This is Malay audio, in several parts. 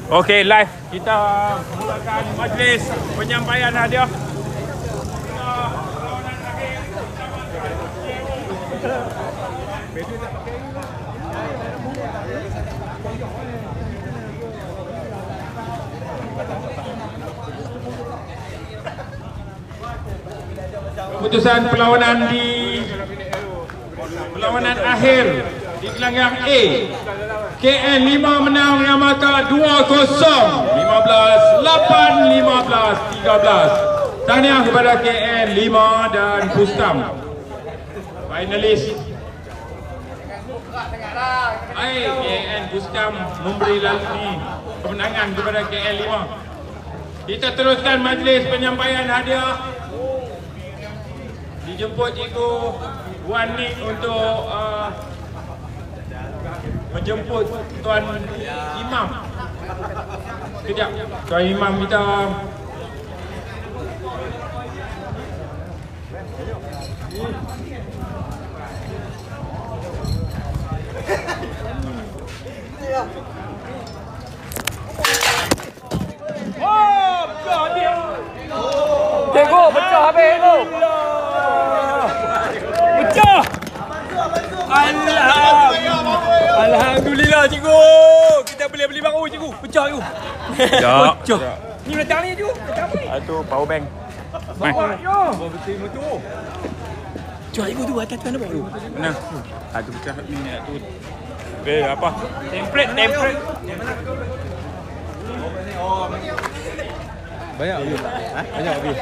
Okey, live kita mulakan majlis penyampaian hadiah. Keputusan perlawanan akhir di gelanggang A. KN 5 menang dengan markah 2-0, 15-8, 15-13. Tahniah kepada KN 5 dan Bustam. Finalis. Baik, KN Bustam memberi kemenangan kepada KN 5. Kita teruskan majlis penyampaian hadiah. Dijemput Cikgu Wan Nik untuk menjemput Tuan Imam. Sekejap, Tuan Imam kita Cikgu, pecah habis tu. Pecah. Alhamdulillah cikgu. Kita boleh beli baru cikgu. Pecah cikgu. Pecah. Ni letak ni cikgu. itu power bank. Bawa je. Betul motor. Pecah cikgu tu atas tu nampak tu. Mana? Itu pecah ni tu. Apa? Template. Banyak habis. Banyak habis.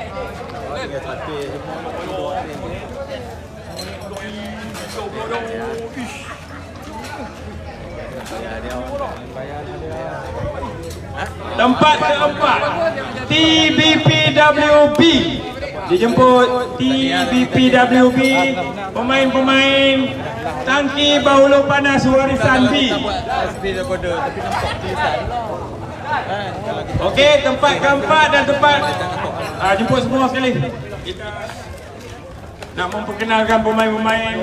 Tempat keempat, TBPWB. Dijemput TBPWB, pemain-pemain tangki bahulu panas warisan B. Okey, tempat keempat dan tempat jemput semua sekali. Kita nak memperkenalkan pemain-pemain.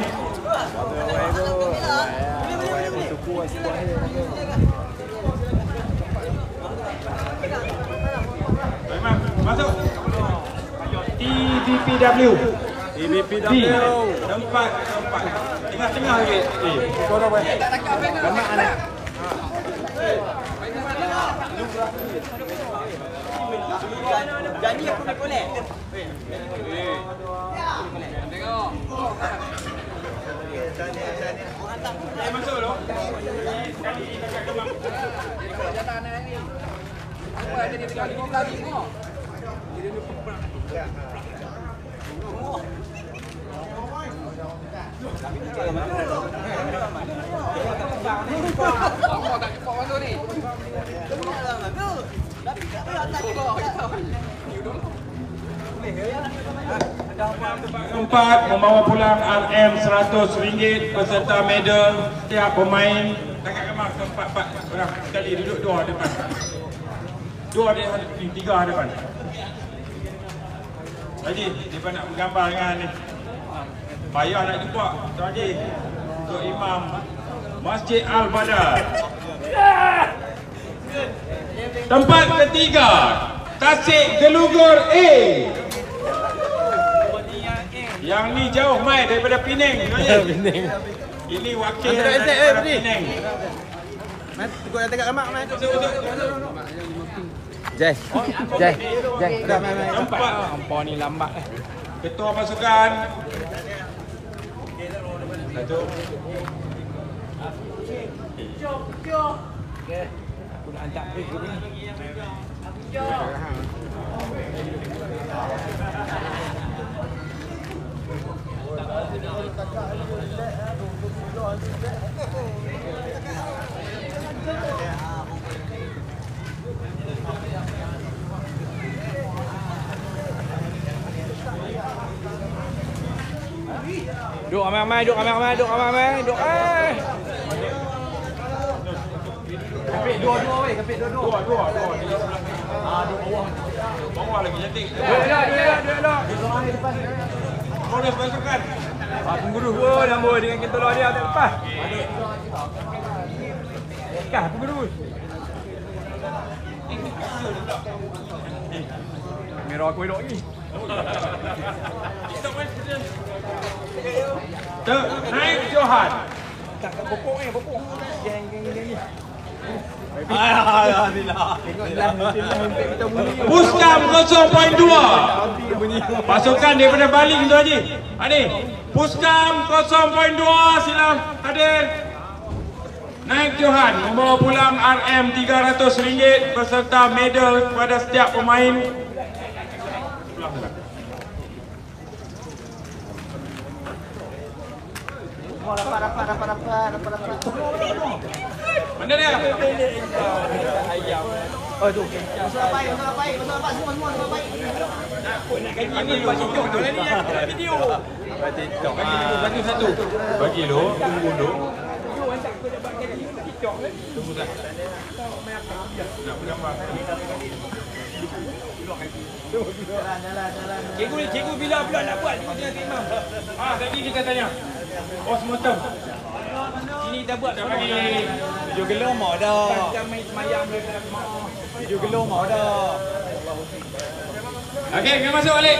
Masuk. TBPW. Tempat keempat. Tengah-tengah lagi. Kau dah buat. Lemak anak. Janji aku nak kolek. Masuk dulu. Keempat membawa pulang RM100 beserta medal setiap pemain. Tangkap kemas keempat orang sekali duduk dua depan. Tiga depan. Haji, dia nak bergambar dengan ni. Payah nak jumpa Tuan Haji. Untuk Imam Masjid Al-Badar. Tempat ketiga, Tasik Gelugur A. Yang ni jauh mai daripada Penang. Penang. Ini wakil daripada Penang. Tengok dah tengok lemak mai. Jai. Tempat Hampa ni lambat Ketua pasukan. Satu. Okey. Aku nak hantar break dulu ni. Duk ramai-ramai. Kapit dua-dua weh, Dua. Dua bawah lagi cantik. Dua. Bonus pasukan. Pengurus pun nama dengan kita tolong dia tak lepas. Kah pengurus. Merah aku elok ni. Naik Johan. Tak bopok ni, bopok. Geng ni. Puskam 0.2. Pasukan daripada Baling tu Haji. Hadir. Puskam 0.2 silam hadir. Naik Johan membawa pulang RM RM300 beserta medal kepada setiap pemain. Rapat. Mana dia? Ayam. Oh tu. Masalah baik semua baik. Nak gaji ni bagi TikTok tu lah ni yang video. Bagi TikTok. Bagi satu. Bagi lo, tunggu dulu. Video hantar aku dapat gaji TikTok kan. Tunggu tak? Nak bergambar. Cikgu bila nak buat cikgu tengah imam. Tadi kita tanya. Oh, semua tem. Sini dah buat Dah bagi. Video gelong mau dah. Kita main semayang boleh dalam rumah. Video gelong mau dah. Okey, kita masuk balik.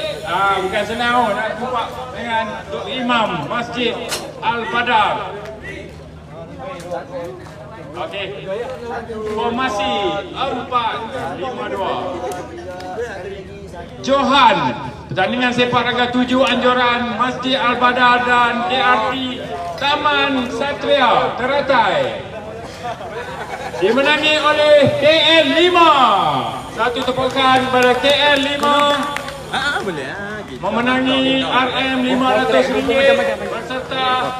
Bukan senang nak jumpa dengan Tok Imam Masjid Al-Badar. Okey. Formasi 4-5-2. Johan, pertandingan sepak raga 7 anjuran Masjid Al-Badar dan KRT Taman Satria Teratai. Dimenangi oleh KL5. Satu tepukan kepada KL5 Boleh memenangi RM500 beserta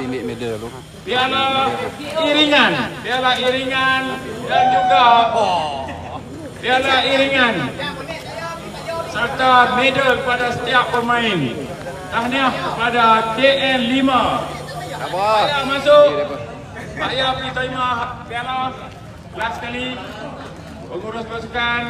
piala iringan dan juga piala iringan serta medal kepada setiap pemain. Tahniah kepada KL5. Pak Yah masuk. Pak Yah pergi terima piala. Last sekali pengurus pasukan.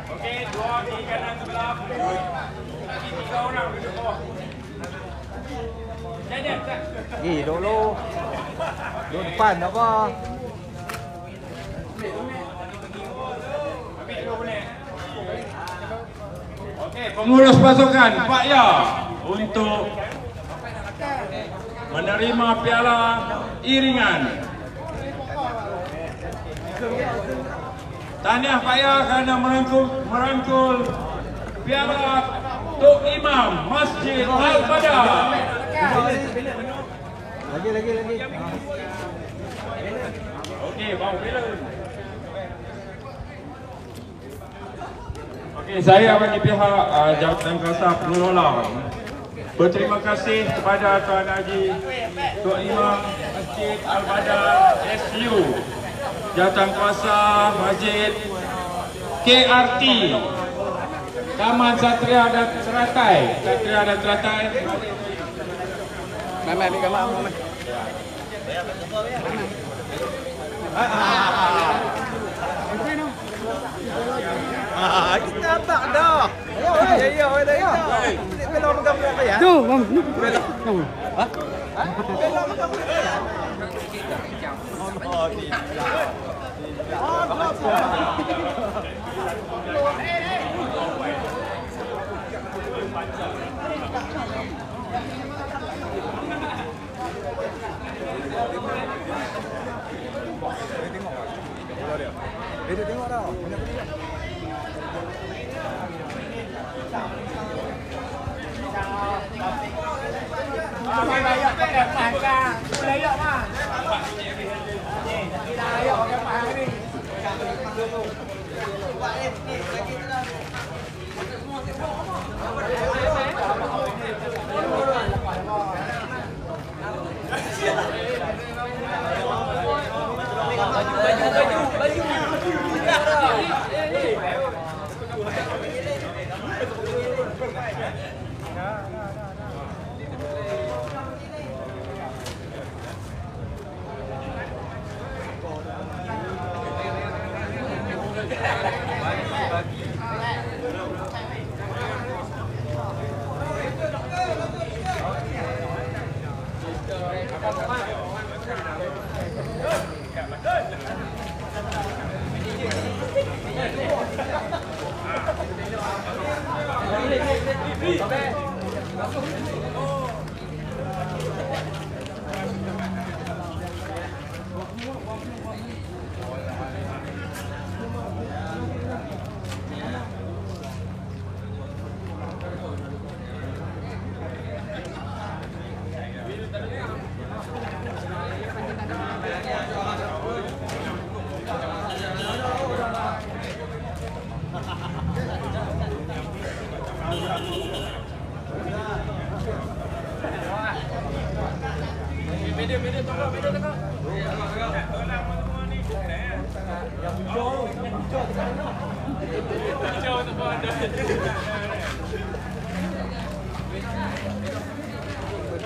Okey, 2 di kanan sebelah. Lagi 3 orang duduk bawah. Jadi, dulu depan apa? okey, pengurus pasukan Pak Yah untuk menerima piala iringan. Tahniah Pak Yah kerana merangkul piala Tok Imam Masjid Al-Badar. Lagi. Okey, bau bila. Okey, saya bagi pihak Jabatan Kuasa Pengelola berterima kasih kepada Tuan Haji Tok Imam Masjid Al-Badar SU, Jabatan Kuasa Masjid KRT Taman Satria dan Teratai. Mai ni gambar mai. Kita abang dah. Ya. Belum pegang berapa ya? Tu, bang. Ha? Belum pegang berapa ya? Dia tengok dah. Banyak beli dah.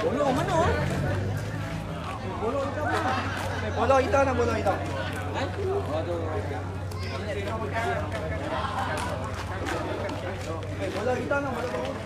Bolong mana? Bolong hitam mana? Bolong hitam nak bolong hitam. Bolong hitam nak bolong hitam.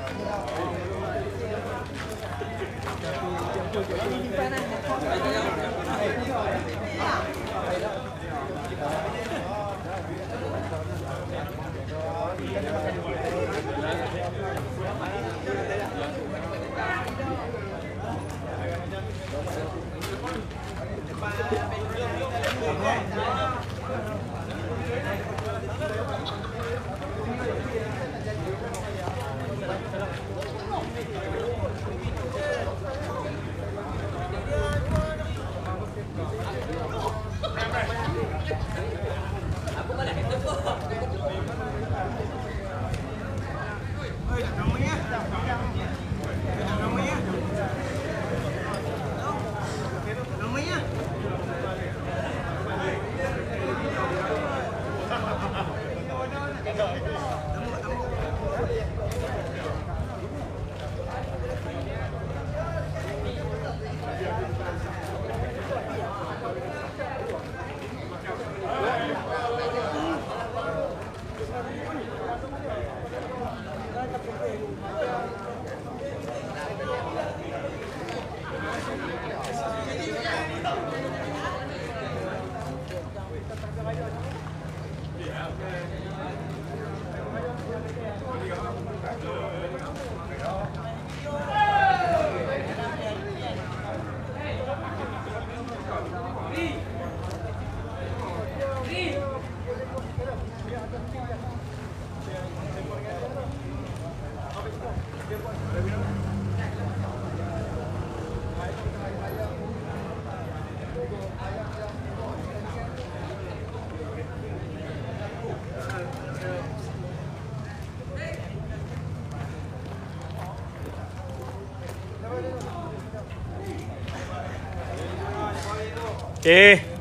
Okay.